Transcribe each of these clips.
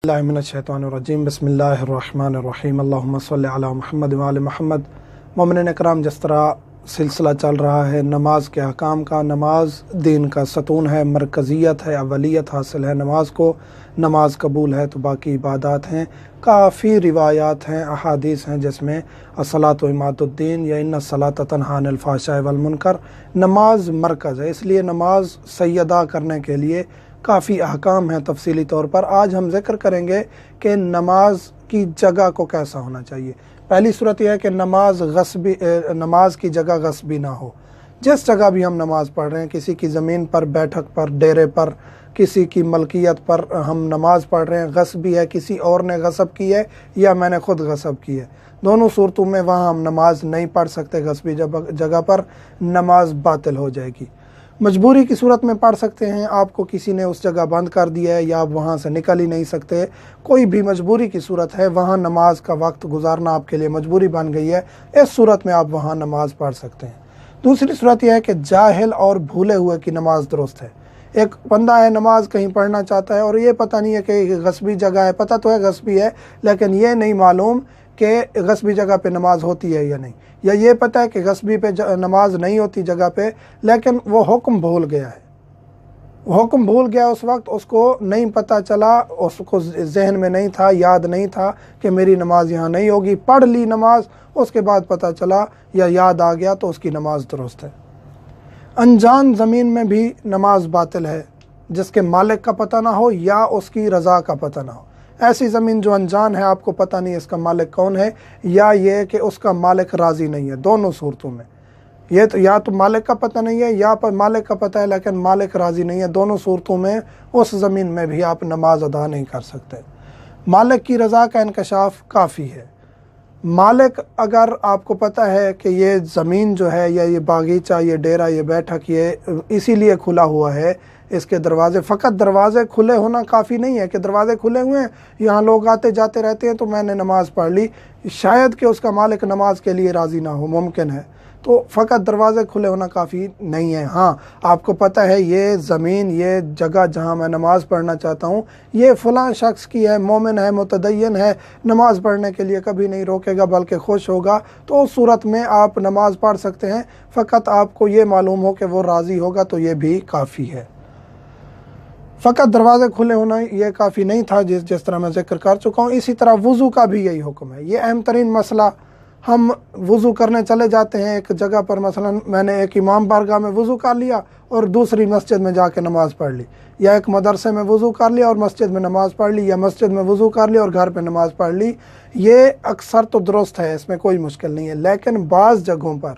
बिस्मिल्लाहिर्रहमानिर्रहीम बिस्मिल्लाहिर्रहमानिर्रहीम अल्लाहुम्मा सल्लि अला मुहम्मद व आले मुहम्मद। मोमिनीन कराम, जिस तरह सिलसिला चल रहा है नमाज के अहकाम का, नमाज दीन का सतून है, मरकज़ियत है, अवलियत हासिल है नमाज को, नमाज कबूल है तो बाकी इबादत हैं। काफ़ी रिवायात हैं, अहादीस हैं जिसमें अस्सलातु इमादुद्दीन या इन्ना सलात तन्हा अनिल फ़हशाइ वल मुनकर, नमाज मरकज़ है। इसलिए नमाज सही अदा करने के लिए काफ़ी अहकाम हैं तफसीली तौर पर। आज हम जिक्र करेंगे कि नमाज की जगह को कैसा होना चाहिए। पहली सूरत यह है कि नमाज की जगह गस्बी ना हो। जिस जगह भी हम नमाज पढ़ रहे हैं, किसी की ज़मीन पर, बैठक पर, डेरे पर, किसी की मलकियत पर हम नमाज पढ़ रहे हैं, गस्बी है, किसी और ने गस्ब की है या मैंने ख़ुद गस्ब की है, दोनों सूरतों में वहाँ हम नमाज नहीं पढ़ सकते। गस्बी जगह पर नमाज बातिल हो जाएगी। मजबूरी की सूरत में पढ़ सकते हैं, आपको किसी ने उस जगह बंद कर दिया है या आप वहाँ से निकल ही नहीं सकते, कोई भी मजबूरी की सूरत है, वहाँ नमाज का वक्त गुजारना आपके लिए मजबूरी बन गई है, इस सूरत में आप वहाँ नमाज पढ़ सकते हैं। दूसरी सूरत यह है कि जाहिल और भूले हुए की नमाज दुरुस्त है। एक बंदा है, नमाज कहीं पढ़ना चाहता है और ये पता नहीं है कि गस्बी जगह है, पता तो है गस्बी है लेकिन ये नहीं मालूम कि गस्बी जगह पे नमाज होती है या नहीं, या ये पता है कि गस्बी पे नमाज नहीं होती जगह पे, लेकिन वो हुक्म भूल गया है। हुक्म भूल गया उस वक्त, उसको नहीं पता चला, उसको जहन में नहीं था, याद नहीं था कि मेरी नमाज यहाँ नहीं होगी, पढ़ ली नमाज, उसके बाद पता चला या याद आ गया तो उसकी नमाज दुरुस्त है। अनजान ज़मीन में भी नमाज बातिल है, जिसके मालिक का पता ना हो या उसकी रज़ा का पता ना हो। ऐसी ज़मीन जो अनजान है, आपको पता नहीं इसका मालिक कौन है, या ये कि उसका मालिक राज़ी नहीं है, दोनों सूरतों में ये तो या तो मालिक का पता नहीं है या पर मालिक का पता है लेकिन मालिक राज़ी नहीं है, दोनों सूरतों में उस ज़मीन में भी आप नमाज अदा नहीं कर सकते। मालिक की रज़ा का इंकशाफ काफ़ी है। मालिक, अगर आपको पता है कि ये ज़मीन जो है या ये बागीचा, ये डेरा, ये बैठक, ये इसीलिए खुला हुआ है, इसके दरवाज़े, फ़कत दरवाज़े खुले होना काफ़ी नहीं है कि दरवाज़े खुले हुए हैं, यहाँ लोग आते जाते रहते हैं तो मैंने नमाज़ पढ़ ली, शायद कि उसका मालिक नमाज के लिए राज़ी ना हो, मुमकिन है, तो फ़कत दरवाज़े खुले होना काफ़ी नहीं है। हाँ, आपको पता है ये ज़मीन, ये जगह जहाँ मैं नमाज़ पढ़ना चाहता हूँ, ये फ़लाँ शख्स की है, मोमिन है, मुतदय्यन है, नमाज़ पढ़ने के लिए कभी नहीं रोकेगा बल्कि खुश होगा, तो उस सूरत में आप नमाज़ पढ़ सकते हैं। फ़कत आपको ये मालूम हो कि वो राज़ी होगा तो ये भी काफ़ी है। फ़कत दरवाज़े खुले होना ये काफ़ी नहीं था, जिस तरह मैं ज़िक्र कर चुका हूँ। इसी तरह वज़ू का भी यही हुक्म है। ये अहम तरीन मसला, हम वज़ू करने चले जाते हैं एक जगह पर, मसलन मैंने एक इमाम बारगाह में वज़ू कर लिया और दूसरी मस्जिद में जाके नमाज़ पढ़ ली, या एक मदरसे में वज़ू कर लिया और मस्जिद में नमाज़ पढ़ ली, या मस्जिद में वज़ू कर लिया और घर पे नमाज़ पढ़ ली। ये अक्सर तो दुरुस्त है, इसमें कोई मुश्किल नहीं है, लेकिन बाज़ जगहों पर,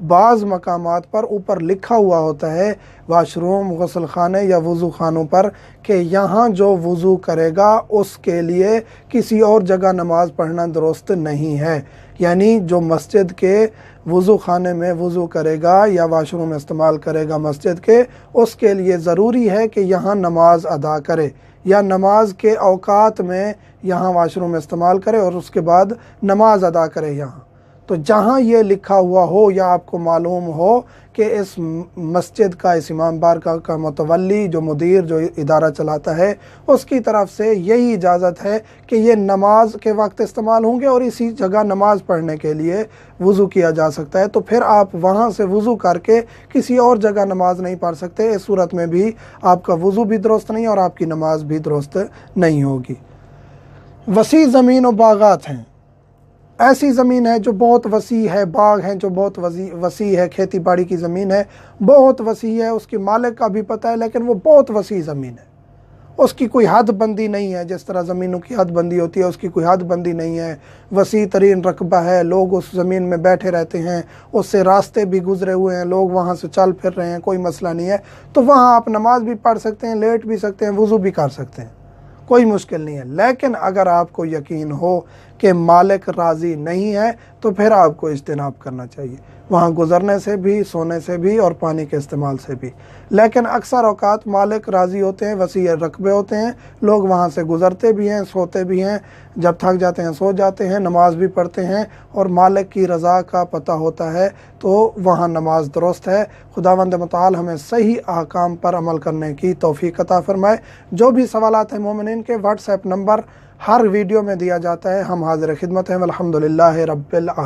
बाज़ मकामात पर ऊपर लिखा हुआ होता है वाशरूम, गुस्ल खाने या वज़ू खानों पर कि यहाँ जो वज़ू करेगा उसके लिए किसी और जगह नमाज़ पढ़ना दुरुस्त नहीं है। यानी जो मस्जिद के वज़ू खाने में वज़ू करेगा या वाशरूम इस्तेमाल करेगा मस्जिद के, उसके लिए ज़रूरी है कि यहाँ नमाज अदा करे या नमाज के औकात में यहाँ वाशरूम इस्तेमाल करे और उसके बाद नमाज अदा करे यहाँ। तो जहाँ ये लिखा हुआ हो या आपको मालूम हो कि इस मस्जिद का, इस इमाम बारगाह का मुतवल्ली, जो मुदीर, जो इदारा चलाता है, उसकी तरफ से यही इजाज़त है कि ये नमाज के वक्त इस्तेमाल होंगे और इसी जगह नमाज पढ़ने के लिए वज़ू किया जा सकता है, तो फिर आप वहाँ से वज़ू करके किसी और जगह नमाज नहीं पढ़ सकते। इस सूरत में भी आपका वज़ू भी दुरुस्त नहीं और आपकी नमाज भी दुरुस्त नहीं होगी। वसी ज़मीन और बागात हैं, ऐसी ज़मीन है जो बहुत वसी है, बाग हैं जो बहुत वसी है, खेती बाड़ी की ज़मीन है, बहुत वसी है, उसके मालिक का भी पता है लेकिन वो बहुत वसी ज़मीन है, उसकी कोई हद बंदी नहीं है, जिस तरह ज़मीनों की हद बंदी होती है उसकी कोई हद बंदी नहीं है, वसी तरीन रकबा है, लोग उस ज़मीन में बैठे रहते हैं, उससे रास्ते भी गुज़रे हुए हैं, लोग वहाँ से चल फिर रहे हैं, कोई मसला नहीं है, तो वहाँ आप नमाज भी पढ़ सकते हैं, लेट भी सकते हैं, वज़ू भी कर सकते हैं, कोई मुश्किल नहीं है। लेकिन अगर आपको यकीन हो कि मालिक राज़ी नहीं है तो फिर आपको इज्तिनाब करना चाहिए, वहाँ गुज़रने से भी, सोने से भी और पानी के इस्तेमाल से भी। लेकिन अक्सर औक़ात मालिक राज़ी होते हैं, वसी रकबे होते हैं, लोग वहाँ से गुज़रते भी हैं, सोते भी हैं, जब थक जाते हैं सो जाते हैं, नमाज भी पढ़ते हैं और मालिक की रज़ा का पता होता है तो वहाँ नमाज दुरुस्त है। खुदावंद मुताल हमें सही अहकाम पर अमल करने की तौफीक अता फरमाए। जो भी सवालात हैं मोमिनीन के, व्हाट्सएप नंबर हर वीडियो में दिया जाता है, हम हाज़िर खिदमत हैं। अल्हम्दुलिल्लाह रब्बिल आलमीन।